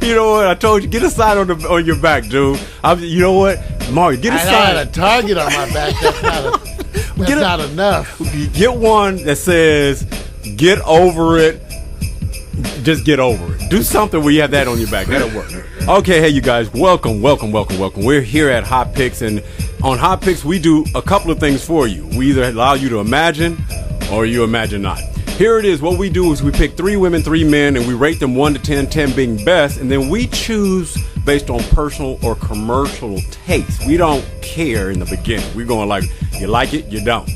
You know what? I told you, get a sign on your back, dude. You know what, Mario? Get a sign. I had a target on my back. That's not enough. Get one that says, "Get over it." Just get over it. Do something where you have that on your back. That'll work. Okay, hey, you guys. Welcome. We're here at HOtt PiXX, and on HOtt PiXX, we do a couple of things for you. We either allow you to imagine or you imagine not. Here it is. What we do is we pick 3 women, 3 men, and we rate them 1 to 10, 10 being best, and then we choose based on personal or commercial taste. We don't care in the beginning. We're going like, you like it, you don't.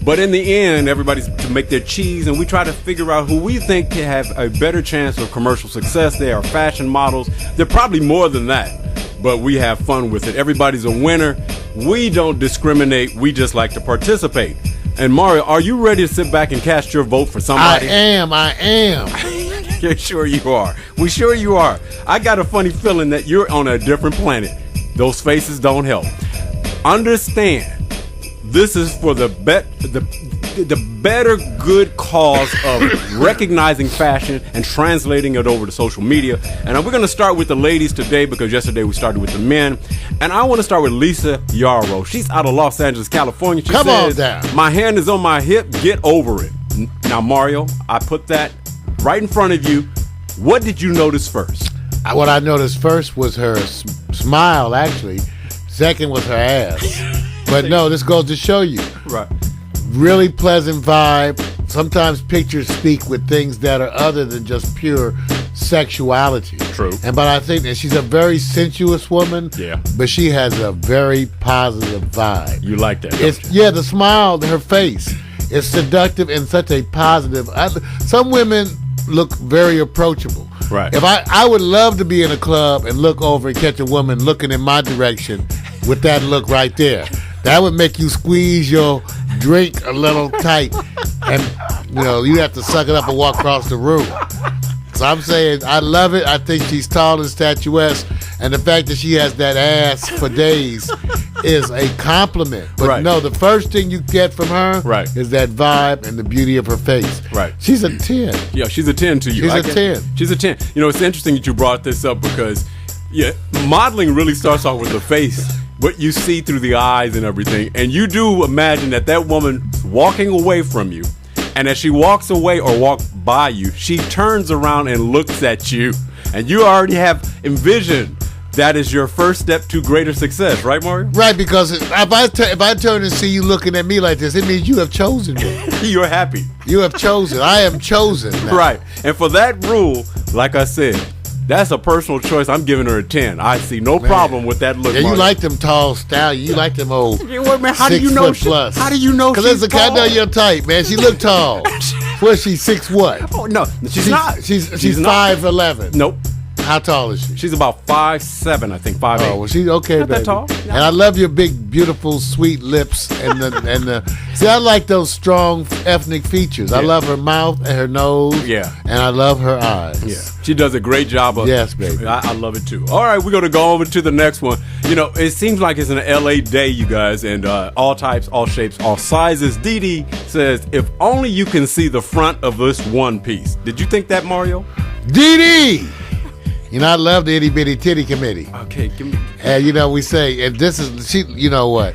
But in the end, everybody's to make their cheese, and we try to figure out who we think can have a better chance of commercial success. They are fashion models. They're probably more than that, but we have fun with it. Everybody's a winner. We don't discriminate. We just like to participate. And Mario, are you ready to sit back and cast your vote for somebody? I am. You're sure you are. We sure you are. I got a funny feeling that you're on a different planet. Those faces don't help. Understand, this is for the better good cause of recognizing fashion and translating it over to social media. And we're going to start with the ladies today because yesterday we started with the men. And I want to start with Lisa Yaro. She's out of Los Angeles, California. She Come says, on down. "My hand is on my hip. Get over it." Now, Mario, I put that right in front of you. What did you notice first? What I noticed first was her smile, actually. Second was her ass. But no, this goes to show you. Right. Really pleasant vibe. Sometimes pictures speak with things that are other than just pure sexuality. True. But I think that she's a very sensuous woman. Yeah. But she has a very positive vibe. You like that? The smile, her face is seductive and such a positive. Some women look very approachable. Right. If I would love to be in a club and look over and catch a woman looking in my direction with that look right there. That would make you squeeze your drink a little tight, and you have to suck it up and walk across the room. So I'm saying I love it. I think she's tall and statuesque, and the fact that she has that ass for days is a compliment. But no, the first thing you get from her is that vibe and the beauty of her face. Right. She's a 10. Yeah, she's a 10 to you. She's a 10. She's a 10. It's interesting that you brought this up because modeling really starts off with the face, what you see through the eyes and everything. And you do imagine that woman's walking away from you, and as she walks away or walks by you, she turns around and looks at you, and you already have envisioned that is your first step to greater success, right, Mario? Right, because if I turn and see you looking at me like this, it means you have chosen me. You're happy. You have chosen. I am chosen now. Right. And for that rule, like I said, that's a personal choice. I'm giving her a 10. I see no problem with that look. Yeah, you Mario. like them tall stallions. You like them old how do you know 6 foot plus. How do you know she's Because tall? I know your type, man. She look tall. What's she, 6 what? Oh, no, she's not. She's not. 5'11". Nope. How tall is she? She's about 5'7", I think, 5'8". Oh, well, she's okay, Not baby. that tall. And I love your big, beautiful, sweet lips and the. See, I like those strong ethnic features. I love her mouth and her nose. Yeah. And I love her eyes. Yeah, she does a great job of. Yes, baby. I love it too. All right, we're gonna go over to the next one. It seems like it's an LA day, you guys, and all types, all shapes, all sizes. Dee Dee says, "If only you can see the front of this one piece." Did you think that, Mario? Dee Dee. I love the itty bitty titty committee. Okay, give me. And we say, if this is she, you know what?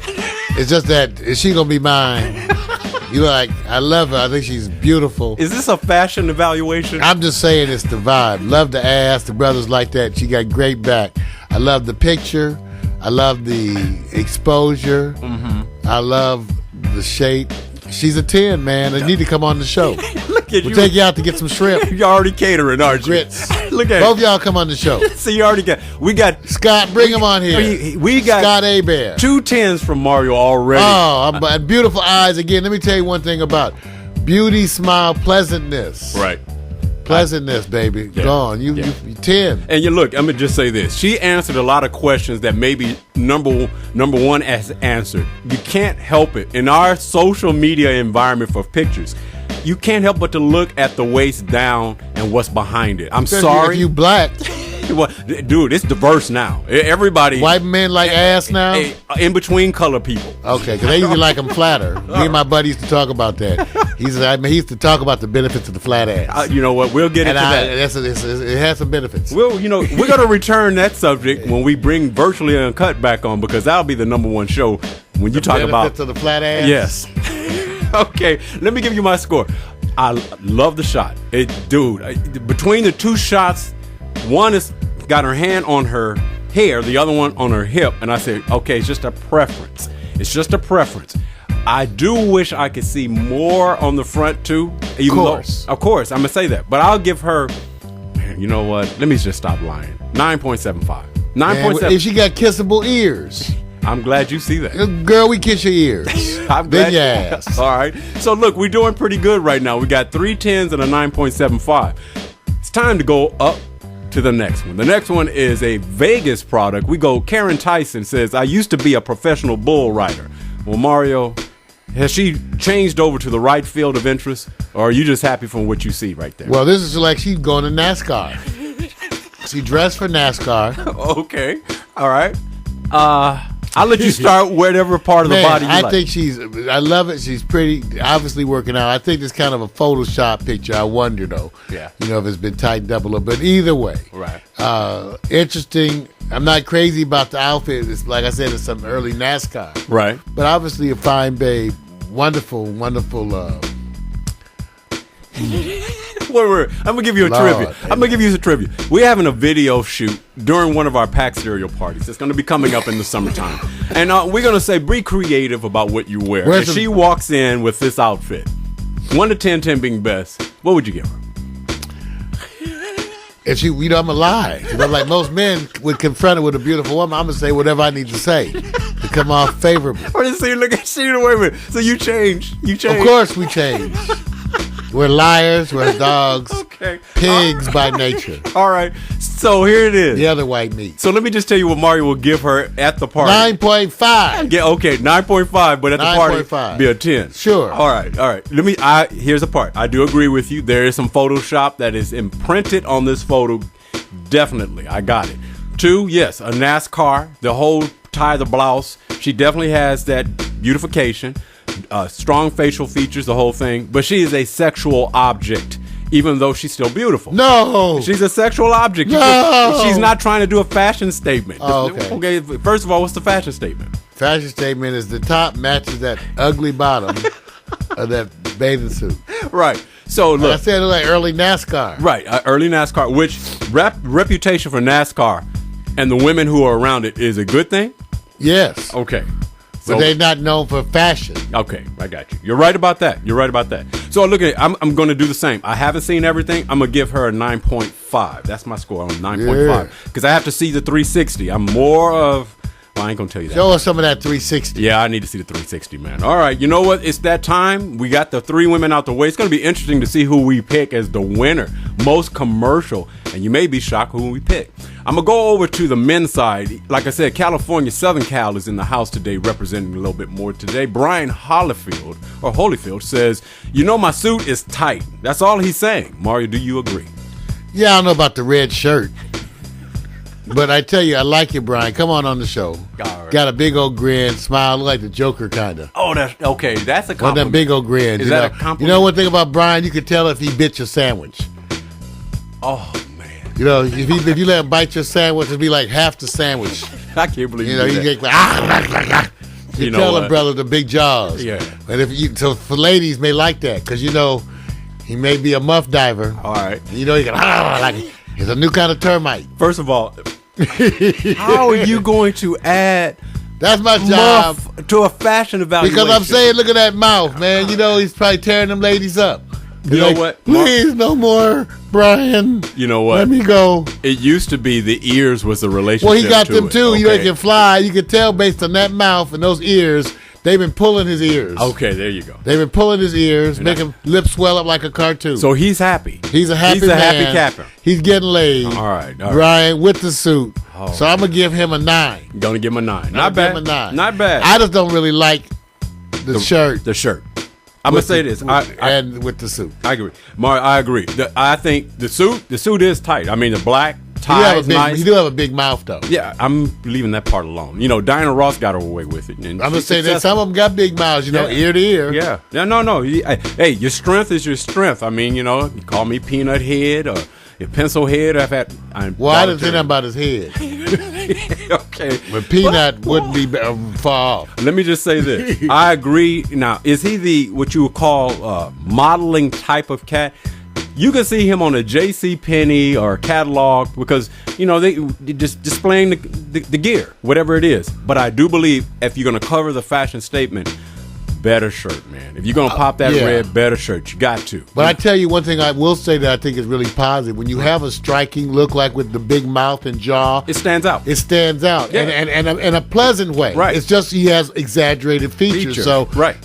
It's just that is she gonna be mine? I love her. I think she's beautiful. Is this a fashion evaluation? I'm just saying it's the vibe. Love the ass. The brothers like that. She got great back. I love the picture. I love the exposure. Mm-hmm. I love the shape. She's a 10, man. I need to come on the show. Look at we'll take you out to get some shrimp. You're already catering, aren't you? Grits. Look at both y'all come on the show. So you already we got Scott. Bring him on here. We got Scott Abear. 2 10s from Mario already. Oh, beautiful eyes again. Let me tell you one thing about beauty, smile, pleasantness. Right. Pleasantness, baby. Yeah. Gone. You 10. And look, I'm gonna just say this. She answered a lot of questions that maybe number one has answered. You can't help it. In our social media environment for pictures, you can't help but to look at the waist down and what's behind it. I'm sorry. If you black. Well, dude, it's diverse now. Everybody. White men like ass now? In between color people. Okay, because they usually like them flatter. Me and my buddy used to talk about that. He used to talk about the benefits of the flat ass. You know what? We'll get into that. It has some benefits. Well, we're going to return that subject when we bring Virtually Uncut back on, because that'll be the -- 1 show when you talk about benefits of the flat ass. Yes. Okay, let me give you my score. I love the shot. Dude, between the 2 shots, one has got her hand on her hair, the other one on her hip, and I said, okay, it's just a preference. It's just a preference. I do wish I could see more on the front too. Of course, I'm gonna say that, but I'll give her. You know what? Let me just stop lying. 9.75. 9.7. If she got kissable ears. I'm glad you see that. Girl, we kiss your ears. I'm glad. Yes. All right. So look, we're doing pretty good right now. We got 3 10s and a 9.75. It's time to go up to the next one. The next one is a Vegas product. We go. Karen Tysin says, "I used to be a professional bull rider." Well, Mario, has she changed over to the right field of interest, or are you just happy from what you see right there? Well, this is like she's going to NASCAR. She dressed for NASCAR. Okay. All right. I'll let you start whatever part of the body you like. I think I love it. She's pretty, obviously working out. I think it's kind of a Photoshop picture. I wonder, though. Yeah. If it's been tightened up a little bit. Either way. Right. Interesting. I'm not crazy about the outfit. It's like I said, it's some early NASCAR. Right. But obviously a fine babe. Wonderful, wonderful. Wait. I'm gonna give you a trivia. I'm gonna give you some trivia. We're having a video shoot during one of our pack cereal parties. It's gonna be coming up in the summertime, and we're gonna say be creative about what you wear. If she walks in with this outfit, 1 to 10, 10 being best, what would you give her? If she, I'm gonna lie. Like most men would confront her with a beautiful woman, I'm gonna say whatever I need to say to come off favorable. Look at you. Wait a minute. So you change. Of course we change. We're liars. We're dogs. Okay. Pigs by nature. All right. So here it is. The other white meat. So let me just tell you what Mario will give her at the party. 9.5. Yeah. Okay. 9.5. But at the party, be a 10. Sure. All right. Here's the part. I do agree with you. There is some Photoshop that is imprinted on this photo. Definitely. I got it. 2, yes, a NASCAR. The whole tie, the blouse. She definitely has that beautification. Strong facial features, the whole thing. But she is a sexual object, even though she's still beautiful. No. She's a sexual object. No. She's not trying to do a fashion statement. Oh, okay. First of all, what's the fashion statement? Fashion statement is the top matches that ugly bottom of that bathing suit. Right. So look. I said like early NASCAR. Right. Early NASCAR, which reputation for NASCAR and the women who are around it is a good thing? Yes. Okay. But they're not known for fashion. Okay, I got you. You're right about that. So look at it. I'm going to do the same. I haven't seen everything. I'm going to give her a 9.5. That's my score on 9.5. Because I have to see the 360. I'm more of... Well, I ain't going to tell you that. Show us some of that 360. Yeah, I need to see the 360, man. All right, you know what? It's that time. We got the 3 women out the way. It's going to be interesting to see who we pick as the winner. Most commercial. And you may be shocked who we pick. I'm going to go over to the men's side. Like I said, California, Southern Cal is in the house today, representing a little bit more today. Brian Holyfield says, my suit is tight. That's all he's saying. Mario, do you agree? Yeah, I don't know about the red shirt. But I tell you, I like you, Brian. Come on the show. Right. Got a big old grin, smile, look like the Joker, kind of. Oh, that's okay. That's a compliment. One of them big old grins. Is that a compliment? You know one thing about Brian? You could tell if he bit your sandwich. Oh, man. If you let him bite your sandwich, it'd be like half the sandwich. I can't believe you get like, you tell him, brother, the big jaws. Yeah. And so for ladies may like that, because he may be a muff diver. All right. He can like it's a new kind of termite. First of all, how are you going to add that's my job to a fashion evaluation? Because I'm saying, look at that mouth, man. He's probably tearing them ladies up. You know what? Please, no more, Brian. You know what? Let me go. It used to be the ears was the relationship. Well, he got them too. Okay. They can fly. You can tell based on that mouth and those ears. They've been pulling his ears. Okay, there you go. They've been pulling his ears, making lips swell up like a cartoon. So he's happy. He's a happy man. Happy capper. He's getting laid. All right. Brian with the suit. Oh, so I'm going to give him a 9. Going to give him a 9. Not bad. Give him a 9. Not bad. I just don't really like the shirt. The shirt. I'm going to say this. And with the suit. I agree. Mario, I agree. I think the suit is tight. I mean, the black tie is nice. You do have a big mouth, though. Yeah, I'm leaving that part alone. You know, Diana Ross got away with it. And I'm gonna say that some of them got big mouths. You know, ear to ear. Yeah. No. Hey, your strength is your strength. I mean, you know, you call me Peanut Head or your Pencil Head. I didn't say nothing about his head. Okay. But Peanut wouldn't be far off. Let me just say this. I agree. Now, is he what you would call modeling type of cat? You can see him on a JCPenney or a catalog because, you know, they just displaying the gear, whatever it is. But I do believe if you're going to cover the fashion statement, better shirt, man. If you're going to pop that red, better shirt. You got to. But I tell you one thing I will say that I think is really positive. When you have a striking look like with the big mouth and jaw. It stands out. Yeah. And in a pleasant way. Right. It's just he has exaggerated features. So right.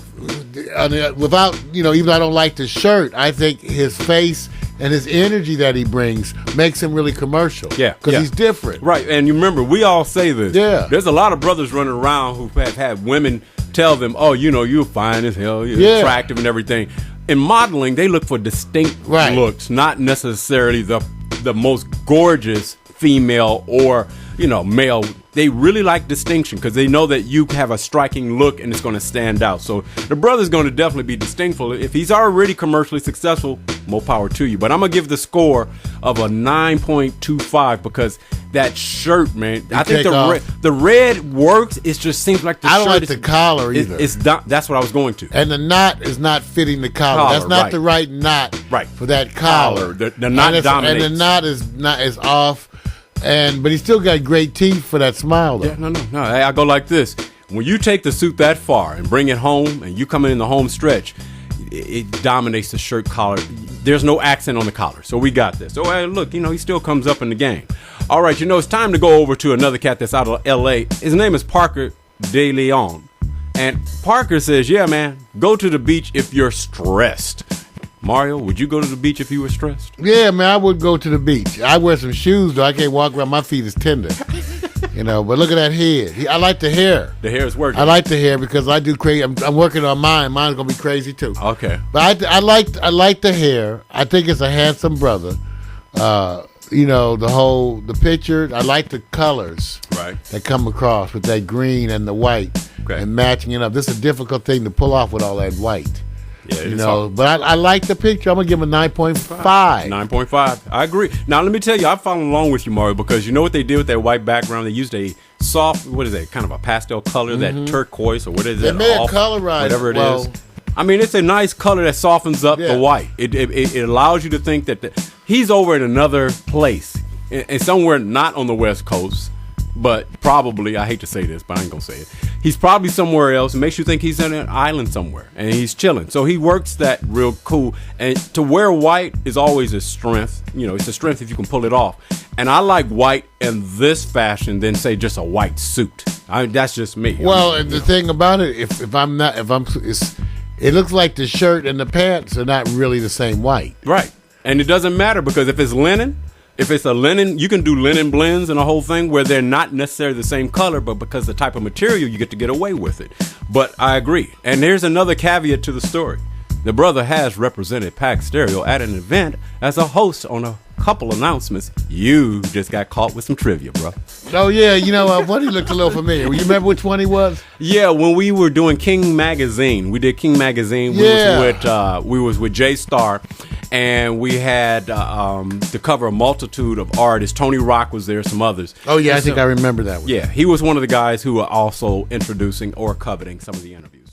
Without, you know, even though I don't like the shirt, I think his face and his energy that he brings makes him really commercial. Yeah. Because he's different. Right. And you remember, we all say this. Yeah. There's a lot of brothers running around who have had women tell them, oh, you know, you're fine as hell, you're attractive and everything. In modeling, they look for distinct looks, not necessarily the most gorgeous female or, you know, male. They really like distinction because they know that you have a striking look and it's going to stand out. So the brother's going to definitely be distinctful. If he's already commercially successful, more power to you. But I'm going to give the score of a 9.25 because that shirt, man, I think the red works. It just seems like the shirt. I don't like the collar either. That's what I was going to. And the knot is not fitting the collar. That's not the right knot for that collar. The knot dominates. And the knot is off. But he still got great teeth for that smile, though. Yeah, no. Hey, I go like this. When you take the suit that far and bring it home and you come in the home stretch, it dominates the shirt collar. There's no accent on the collar. So we got this. So, hey, look, you know, he still comes up in the game. All right, you know, it's time to go over to another cat that's out of L.A. His name is Parker DeLeon. And Parker says, yeah, man, go to the beach if you're stressed. Mario, would you go to the beach if you were stressed? Yeah, man, I would go to the beach. I wear some shoes, though. I can't walk around. My feet is tender. You know, but look at that head. I like the hair. The hair is working. I like the hair because I do crazy. I'm working on mine. Mine's going to be crazy, too. Okay. But I like the hair. I think it's a handsome brother. You know, the picture. I like the colors that come across with that green and the white and matching it up. This is a difficult thing to pull off with all that white. Yeah, you know, but I like the picture. I'm going to give him a 9.5. 9.5. I agree. Now, let me tell you, I'm following along with you, Mario, because you know what they did with that white background? They used a soft, what is that, kind of a pastel color, that turquoise, or what is it? They may have colorized whatever it is. I mean, it's a nice color that softens up the white. It allows you to think that he's over in another place, and somewhere not on the West Coast. But probably, I hate to say this, but I ain't gonna say it. He's probably somewhere else. It makes you think he's in an island somewhere, and he's chilling. So he works that real cool. And to wear white is always a strength. You know, it's a strength if you can pull it off. And I like white in this fashion than say just a white suit. That's just me. Well, and the thing about it, it looks like the shirt and the pants are not really the same white. Right, and it doesn't matter because if it's linen. If it's a linen, you can do linen blends and a whole thing where they're not necessarily the same color, but because the type of material, you get away with it. But I agree. And there's another caveat to the story. The brother has represented PiXX Stereo at an event as a host on a couple announcements. You just got caught with some trivia, bro. Oh, yeah. You know, one he looked a little familiar. You remember which one he was? Yeah, when we were doing King Magazine. We did King Magazine. We was with Jay Starr. And we had to cover a multitude of artists. Tony Rock was there, some others. Oh, yeah, I think I remember that one. Yeah, he was one of the guys who were also introducing or coveting some of the interviews.